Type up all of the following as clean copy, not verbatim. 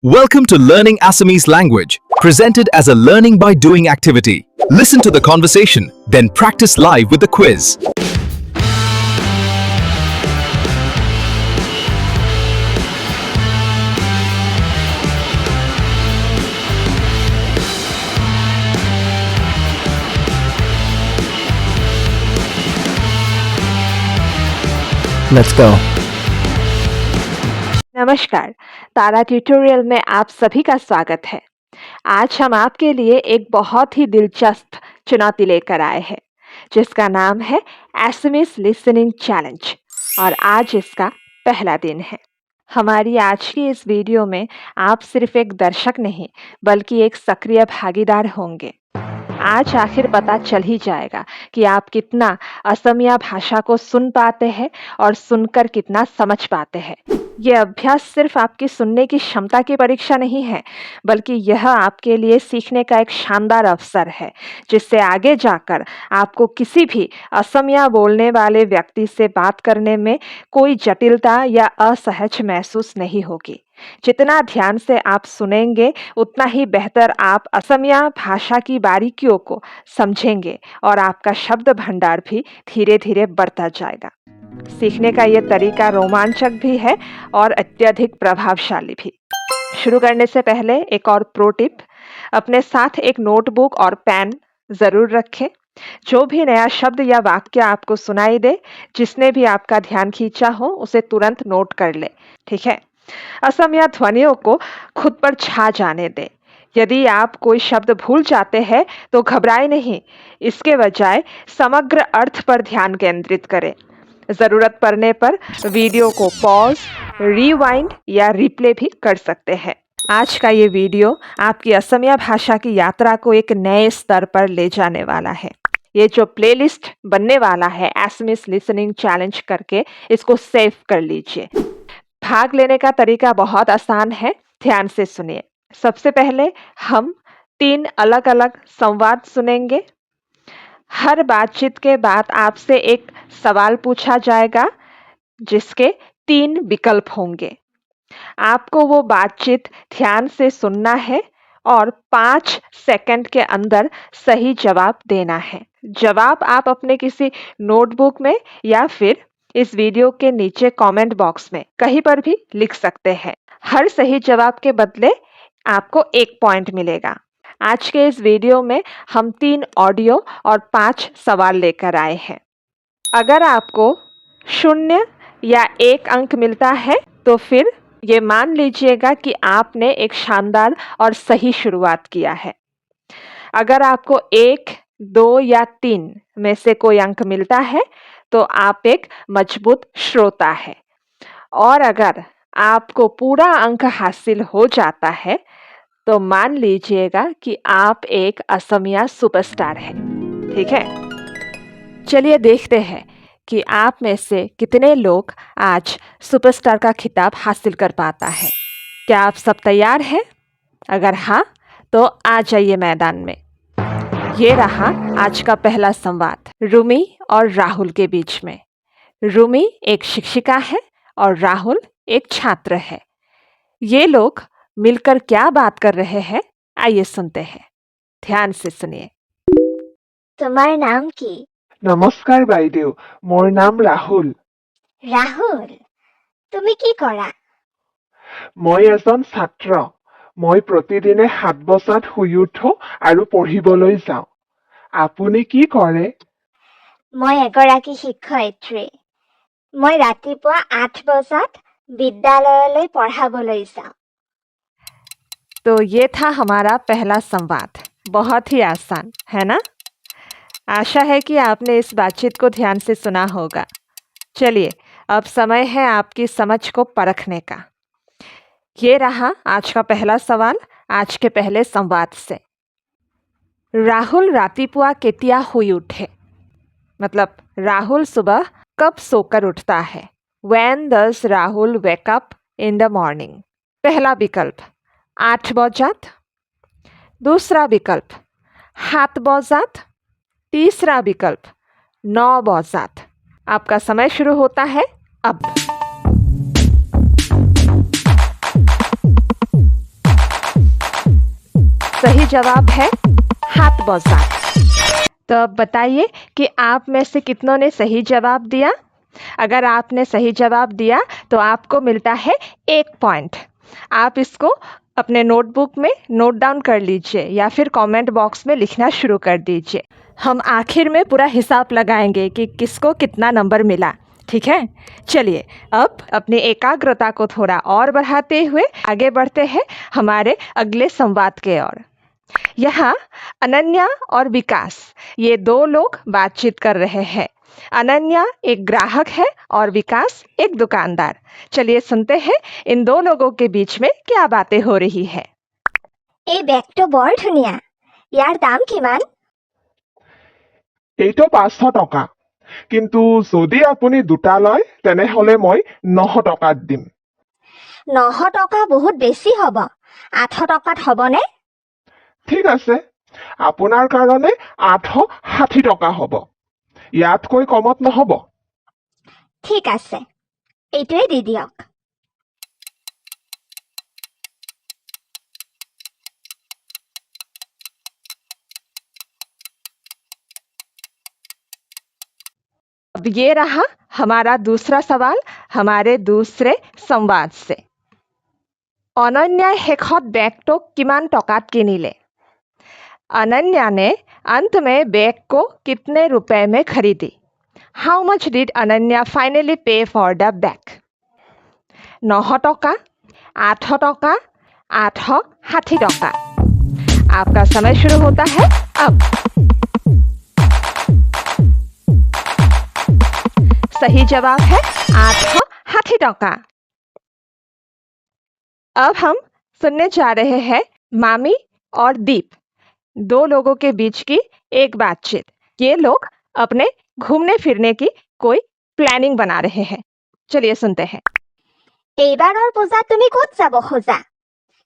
Welcome to Learning Assamese Language, presented as a learning by doing activity. Listen to the conversation, then practice live with the quiz. Let's go. नमस्कार, तारा tutorial में आप सभी का स्वागत है। आज हम आपके लिए एक बहुत ही दिलचस्प चुनौती लेकर आए हैं, जिसका नाम है एसएमएस लिसनिंग चैलेंज और आज इसका पहला दिन है। हमारी आज की इस वीडियो में आप सिर्फ एक दर्शक नहीं, बल्कि एक सक्रिय भागीदार होंगे। आज आखिर पता चल ही जाएगा कि आप कितना असमिया भाषा को सुन पाते हैं और सुनकर कितना समझ पाते हैं। ये अभ्यास सिर्फ आपकी सुनने की क्षमता की परीक्षा नहीं है, बल्कि यह आपके लिए सीखने का एक शानदार अवसर है, जिससे आगे जाकर आपको किसी भी असमिया बोलने वाले व्यक्ति से बात करने में कोई जटिलता या असहज महसूस नहीं होगी। जितना ध्यान से आप सुनेंगे, उतना ही बेहतर आप असमिया भाषा की बारीकियों को समझेंगे और आपका शब्द भंडार भी धीरे धीरे बढ़ता जाएगा। सीखने का ये तरीका रोमांचक भी है और अत्यधिक प्रभावशाली भी। शुरू करने से पहले एक और प्रो टिप, अपने साथ एक नोटबुक और पेन ज़रूर रखें। जो भी नया शब्द या वाक्य आपको सुनाई दे, जिसने भी आपका ध्यान खींचा हो, उसे तुरंत नोट कर ले, ठीक है? असमिया ध्वनियों को खुद पर छा जाने दें। यदि आप कोई शब्द भूल जाते हैं तो घबराएं नहीं, इसके बजाय समग्र अर्थ पर ध्यान केंद्रित करें। ज़रूरत पड़ने पर वीडियो को पॉज, रिवाइंड या रिप्ले भी कर सकते हैं। आज का ये वीडियो आपकी असमिया भाषा की यात्रा को एक नए स्तर पर ले जाने वाला है। ये जो प्लेलिस्ट बनने वाला है एसएमएस लिसनिंग चैलेंज करके, इसको सेव कर लीजिए। भाग लेने का तरीका बहुत आसान है, ध्यान से सुनिए। सबसे पहले हम 3 अलग-अलग संवाद सुनेंगे। हर बातचीत के बाद आपसे एक सवाल पूछा जाएगा, जिसके 3 विकल्प होंगे। आपको वो बातचीत ध्यान से सुनना है और 5 सेकंड के अंदर सही जवाब देना है। जवाब आप अपने किसी नोटबुक में या फिर इस वीडियो के नीचे कमेंट बॉक्स में कहीं पर भी लिख सकते हैं। हर सही जवाब के बदले आपको 1 पॉइंट मिलेगा। आज के इस वीडियो में हम 3 ऑडियो और 5 सवाल लेकर आए हैं। अगर आपको 0 या 1 अंक मिलता है तो फिर ये मान लीजिएगा कि आपने एक शानदार और सही शुरुआत किया है। अगर आपको 1, 2 या 3 में से कोई अंक मिलता है तो आप एक मजबूत श्रोता है, और अगर आपको पूरा अंक हासिल हो जाता है तो मान लीजिएगा कि आप एक असमिया सुपरस्टार हैं, ठीक है? चलिए देखते हैं कि आप में से कितने लोग आज सुपरस्टार का खिताब हासिल कर पाता है। क्या आप सब तैयार हैं? अगर हाँ, तो आ जाइए मैदान में। ये रहा आज का पहला संवाद रूमी और राहुल के बीच में। रूमी एक शिक्षिका है और राहुल एक छात्र है। ये लोग मिलकर क्या बात कर रहे हैं, आइए सुनते हैं। ध्यान से सुनिए। তোমাৰ নাম কি? নমস্কাৰ বাইদেউ, মোৰ নাম ৰাহুল। ৰাহুল, তুমি কি কৰা? মই এজন ছাত্ৰ। মই প্ৰতিদিনে 7 বজাত শুই উঠো আৰু পঢ়িবলৈ যাওঁ। আপুনি কি কৰে? মই এগৰাকী শিক্ষয়িত্ৰী। মই ৰাতিপুৱা 8 বজাত বিদ্যালয়লৈ পঢ়াবলৈ যাওঁ। तो ये था हमारा पहला संवाद। बहुत ही आसान है ना? आशा है कि आपने इस बातचीत को ध्यान से सुना होगा। चलिए, अब समय है आपकी समझ को परखने का। ये रहा आज का पहला सवाल आज के पहले संवाद से। राहुल रातिपुआ केतिया हुई उठे, मतलब राहुल सुबह कब सोकर उठता है। When does Rahul wake up in the morning? पहला विकल्प 8 बजात, दूसरा विकल्प 7 बजात, तीसरा विकल्प 9 बजात। आपका समय शुरू होता है अब। सही जवाब है हाथ बसात। तो अब बताइए कि आप में से कितनों ने सही जवाब दिया। अगर आपने सही जवाब दिया तो आपको मिलता है 1 पॉइंट। आप इसको अपने नोटबुक में नोट डाउन कर लीजिए या फिर कमेंट बॉक्स में लिखना शुरू कर दीजिए। हम आखिर में पूरा हिसाब लगाएंगे कि किसको कितना नंबर मिला। ठीक है, चलिए अब अपनी एकाग्रता को थोड़ा और बढ़ाते हुए आगे बढ़ते हैं हमारे अगले संवाद के ओर। यहाँ अनन्या और विकास ये 2 लोग बातचीत कर रहे हैं। अनन्या एक ग्राहक है और विकास एक दुकानदार। चलिए सुनते हैं इन 2 लोगों के बीच में क्या बातें हो रही है। এই বেগটো বৰ ধুনীয়া। ইয়াৰ দাম কিমান? এইটো 500 টকা, কিন্তু যদি আপুনি দুটা লয় তেনেহলে মই 900 টকাত দিম। 900 টকা বহুত বেছি হ'ব। 800 টকাত হ'বনে? ঠিক আছে, আপোনাৰ কাৰণে 860 টকা হ'ব। ইয়াতকৈ কমত নহ'ব। ঠিক আছে, এইটোৱে দি দিয়ক। अब ये रहा हमारा दूसरा सवाल हमारे दूसरे संवाद से। अनन्या শেষত বেগটো কিমান টকাত কিনিলে? अनन्या ने अंत में बैग को कितने रुपए में खरीदी? How much did Ananya finally पे फॉर द बैग? 900 टका, 800 टका, 860 टका। आपका समय शुरू होता है अब। सही जवाब है 860 टका। अब हम सुनने जा रहे हैं मामी और दीप 2 लोगों के बीच की एक बातचीत। ये लोग अपने घूमने फिरने की कोई प्लानिंग बना रहे हैं। चलिए सुनते हैं। এইবাৰৰ পূজাত তুমি ক'ত যাব খোজা?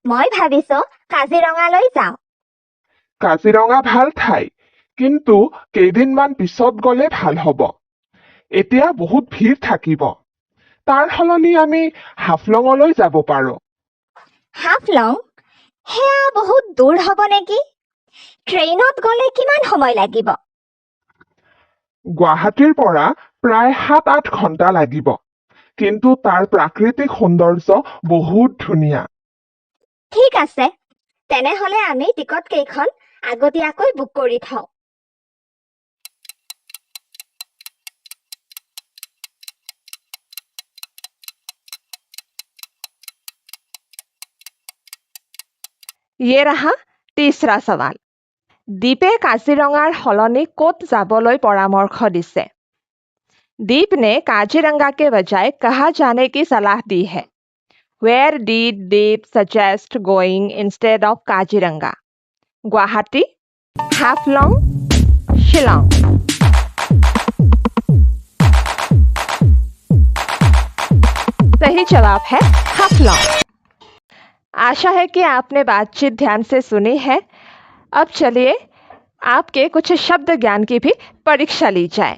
মই ভাবিছো কাজিৰঙালৈ যাওঁ। কাজিৰঙা ভাল ঠাই, কিন্তু কেইদিনমান পিছত গ'লে ভাল হ'ব। এতিয়া বহুত ভিৰ থাকিব। তাৰ সলনি আমি হাফলঙলৈ যাব পাৰোঁ। হাফলং? সেয়া বহুত দূৰ হ'ব নেকি? ট্ৰেইনত গ'লে কিমান সময় লাগিব? গুৱাহাটীৰ পৰা প্ৰায় 7-8 ঘণ্টা লাগিব, কিন্তু তাৰ প্ৰাকৃতিক সৌন্দৰ্য বহুত ধুনীয়া। ঠিক আছে, তেনেহ'লে আমি টিকট কেইখন আগতীয়াকৈ বুক কৰি থওঁ। ये रहा तीसरा सवाल। दीपे काजिरंगार सलनी कोत जाबलै परामर्श दिसे? दीप ने काजीरंगा के बजाय कहाँ जाने की सलाह दी है? Where did Deep suggest going instead of Kaziranga? Guwahati, Haflong, Shillong. सही जवाब है हाफलंग। आशा है कि आपने बातचीत ध्यान से सुनी है। अब चलिए आपके कुछ शब्द ज्ञान की भी परीक्षा ली जाए।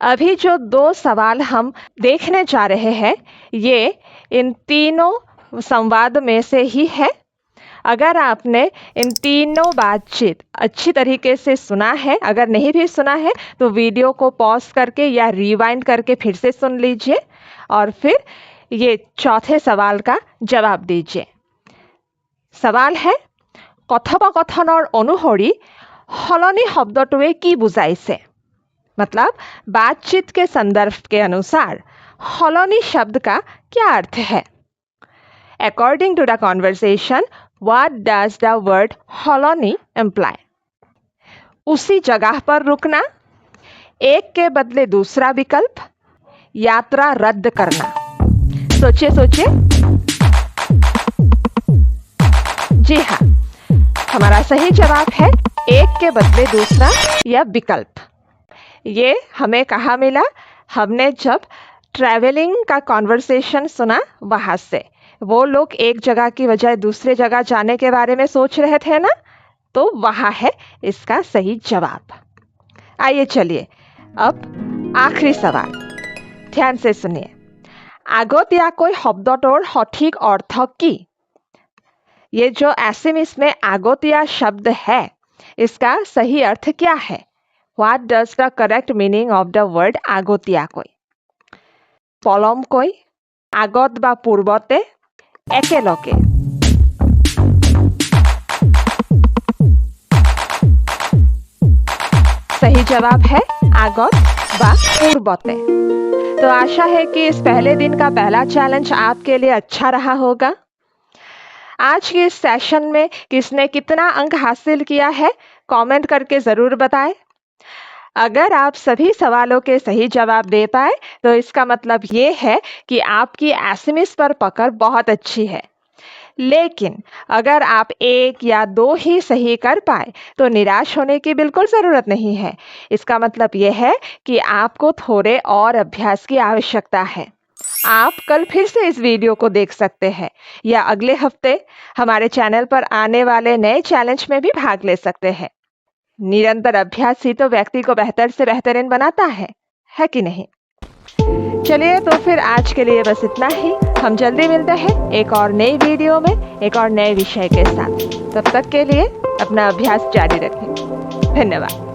अभी जो 2 सवाल हम देखने जा रहे हैं ये इन तीनों संवाद में से ही है। अगर आपने इन तीनों बातचीत अच्छी तरीके से सुना है, अगर नहीं भी सुना है तो वीडियो को पॉज करके या रिवाइंड करके फिर से सुन लीजिए और फिर ये चौथे सवाल का जवाब दीजिए। सवाल है কথোপকথনৰ অনুসৰি हलनी शब्दटोवे की बुझाइছে? मतलब बातचीत के संदर्भ के अनुसार हलनी शब्द का क्या अर्थ है? According to the conversation, what does the word हलनी imply? उसी जगह पर रुकना, एक के बदले दूसरा विकल्प, यात्रा रद्द करना। सोचिए सोचिए। जी हाँ, हमारा सही जवाब है एक के बदले दूसरा या विकल्प। ये हमें कहाँ मिला? हमने जब ट्रैवलिंग का कॉन्वर्सेशन सुना वहाँ से। वो लोग एक जगह की बजाय दूसरे जगह जाने के बारे में सोच रहे थे ना, तो वहाँ है इसका सही जवाब। आइए चलिए अब आखिरी सवाल ध्यान से सुनिए। আগতীয়াকৈ শব্দটোৰ সঠিক অৰ্থ কি? ये जो एसएमएस में आगोतिया शब्द है, इसका सही अर्थ क्या है? What does the correct meaning of the word আগতীয়াকৈ? পলমকৈ, আগত বা পূৰ্বতে, একেলগে। सही जवाब है आगत व पूर्वते। तो आशा है कि इस पहले दिन का पहला चैलेंज आपके लिए अच्छा रहा होगा। आज के इस सेशन में किसने कितना अंक हासिल किया है, कमेंट करके ज़रूर बताएं। अगर आप सभी सवालों के सही जवाब दे पाए तो इसका मतलब ये है कि आपकी एसएमएस पर पकड़ बहुत अच्छी है। लेकिन अगर आप 1 या 2 ही सही कर पाए तो निराश होने की बिल्कुल ज़रूरत नहीं है। इसका मतलब यह है कि आपको थोड़े और अभ्यास की आवश्यकता है। आप कल फिर से इस वीडियो को देख सकते हैं या अगले हफ्ते हमारे चैनल पर आने वाले नए चैलेंज में भी भाग ले सकते हैं। निरंतर अभ्यास ही तो व्यक्ति को बेहतर से बेहतरीन बनाता है कि नहीं? चलिए तो फिर आज के लिए बस इतना ही। हम जल्दी मिलते हैं एक और नई वीडियो में एक और नए विषय के साथ। तब तक के लिए अपना अभ्यास जारी रखें। धन्यवाद।